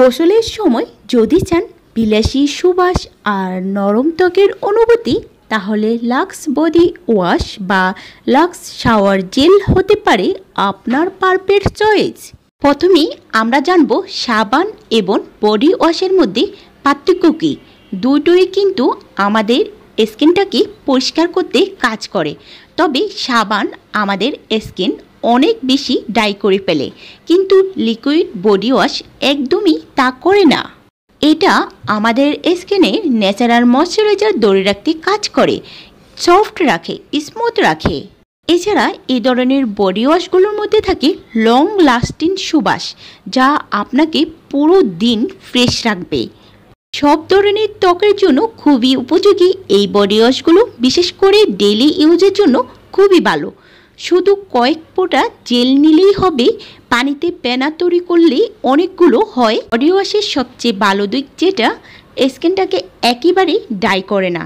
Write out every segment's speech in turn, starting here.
গোসলের সময় যদি চান বিলাসী সুবাস আর নরম ত্বকের অনুভূতি, তাহলে লাক্স বডি ওয়াশ বা লাক্স শাওয়ার জেল হতে পারে আপনার পারফেক্ট চয়েস। প্রথমেই আমরা জানব সাবান এবং বডি ওয়াশের মধ্যে পার্থক্য কী। দুটোই কিন্তু আমাদের স্কিনটাকে পরিষ্কার করতে কাজ করে, তবে সাবান আমাদের স্কিন অনেক বেশি ড্রাই করে ফেলে, কিন্তু লিকুইড বডি ওয়াশ একদমই তা করে না। এটা আমাদের স্কিনে ন্যাচারাল ময়শ্চারাইজার ধরে রাখতে কাজ করে, সফট রাখে, স্মুথ রাখে। এছাড়া এই ধরনের বডি ওয়াশগুলোর মধ্যে থাকে লং লাস্টিং সুবাস, যা আপনাকে পুরো দিন ফ্রেশ রাখবে। সব ধরনের ত্বকের জন্য খুবই উপযোগী এই বডি ওয়াশগুলো, বিশেষ করে ডেইলি ইউজের জন্য খুবই ভালো। শুধু কয়েক ফোঁটা জেল নিলেই হবে, পানিতে ফেনা তৈরি করলে অনেকগুলো হয়। বডি ওয়াশের সবচেয়ে ভালো দিক যেটা স্কিনটাকে একেবারে ড্রাই করে না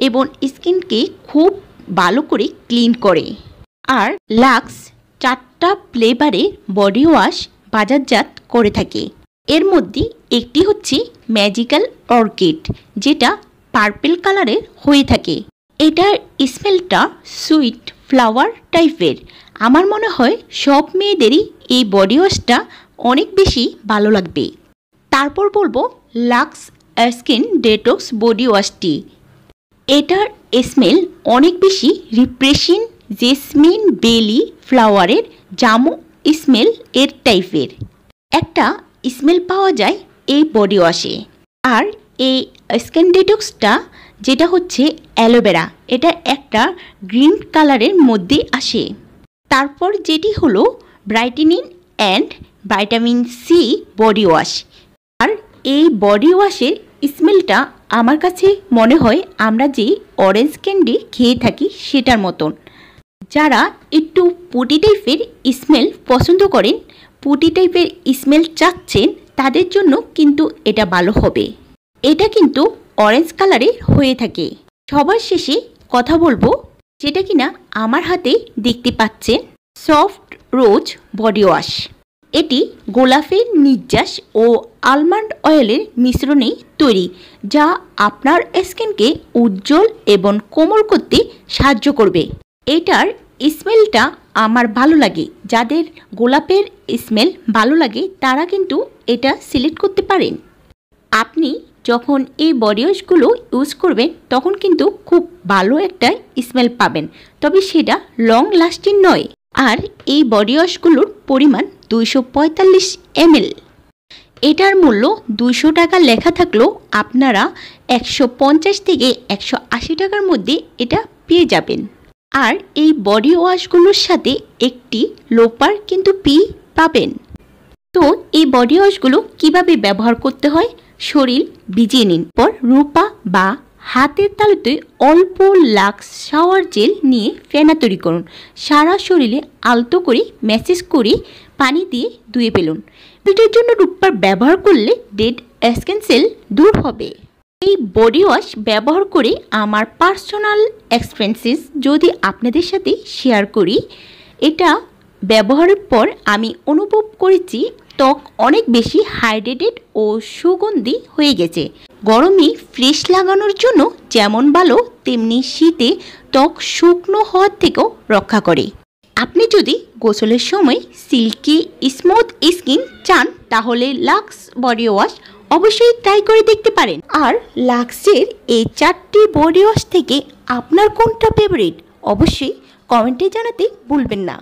এবং স্কিনকে খুব ভালো করে ক্লিন করে। আর লাক্স 4টা ফ্লেভারের বডি ওয়াশ বাজারজাত করে থাকে। এর মধ্যে একটি হচ্ছে ম্যাজিক্যাল অর্কিড, যেটা পার্পল কালারের হয়ে থাকে। এটার স্মেলটা সুইট ফ্লাওয়ার টাইপের। আমার মনে হয় সব মেয়েদেরই এই বডি ওয়াশটা অনেক বেশি ভালো লাগবে। তারপর বলবো লাক্স স্কিন ডেটক্স বডি ওয়াশটি। এটার স্মেল অনেক বেশি রিফ্রেশিং, জেসমিন বেলি ফ্লাওয়ারের জামু স্মেল এর টাইপের একটা স্মেল পাওয়া যায় এই বডি ওয়াশে। আর এই স্কিন ডেটক্সটা যেটা হচ্ছে অ্যালোভেরা, এটা একটা গ্রিন কালারের মধ্যে আসে। তারপর যেটি হলো brightening and vitamin C body wash. আর এই বডি ওয়াশের স্মেলটা আমার কাছে মনে হয় আমরা যে অরেঞ্জ ক্যান্ডি খেয়ে থাকি সেটার মতন। যারা একটু পুটি টাইপের স্মেল পছন্দ করেন, পুটি টাইপের স্মেল চাচ্ছেন, তাদের জন্য কিন্তু এটা ভালো হবে। এটা কিন্তু অরেঞ্জ কালারের হয়ে থাকে। সবার শেষে কথা বলবো যেটা কিনা আমার হাতে দেখতে পাচ্ছেন, সফট রোজ বডি ওয়াশ। এটি গোলাপের নির্যাস ও আলমন্ড অয়েলের মিশ্রণে তৈরি, যা আপনার স্কিনকে উজ্জ্বল এবং কোমল করতে সাহায্য করবে। এটার স্মেলটা আমার ভালো লাগে। যাদের গোলাপের স্মেল ভালো লাগে তারা কিন্তু এটা সিলেক্ট করতে পারেন। আপনি যখন এই বডি ওয়াশগুলো ইউজ করবেন তখন কিন্তু খুব ভালো একটা স্মেল পাবেন, তবে সেটা লং লাস্টিং নয়। আর এই বডি ওয়াশগুলোর পরিমাণ 245 ml। এটার মূল্য 200 টাকা লেখা থাকলেও আপনারা 150 থেকে 180 টাকার মধ্যে এটা পেয়ে যাবেন। আর এই বডি ওয়াশগুলোর সাথে একটি লোপার কিন্তু পাবেন। তো এই বডি ওয়াশগুলো কীভাবে ব্যবহার করতে হয়, শরীর ভিজিয়ে নিন, পর রূপা বা হাতের তালুতে অল্প লাক্স শাওয়ার জেল নিয়ে ফেনা তৈরি করুন। সারা শরীরে আলতো করে ম্যাসেজ করে পানি দিয়ে ধুয়ে ফেলুন। এটার জন্য রূপার ব্যবহার করলে ডেড স্কিন সেল দূর হবে। এই বডি ওয়াশ ব্যবহার করে আমার পার্সোনাল এক্সপেরিয়েন্স যদি আপনাদের সাথে শেয়ার করি, এটা ব্যবহারের পর আমি অনুভব করেছি ত্বক অনেক বেশি হাইড্রেটেড ও সুগন্ধি হয়ে গেছে। গরমে ফ্রেশ লাগানোর জন্য যেমন ভালো, তেমনি শীতে ত্বক শুকনো হওয়ার থেকেও রক্ষা করে। আপনি যদি গোসলের সময় সিল্কি স্মুথ স্কিন চান, তাহলে লাক্স বডি ওয়াশ অবশ্যই ট্রাই করে দেখতে পারেন। আর লাক্সের এই 4টি বডি ওয়াশ থেকে আপনার কোনটা ফেভারিট অবশ্যই কমেন্টে জানাতে ভুলবেন না।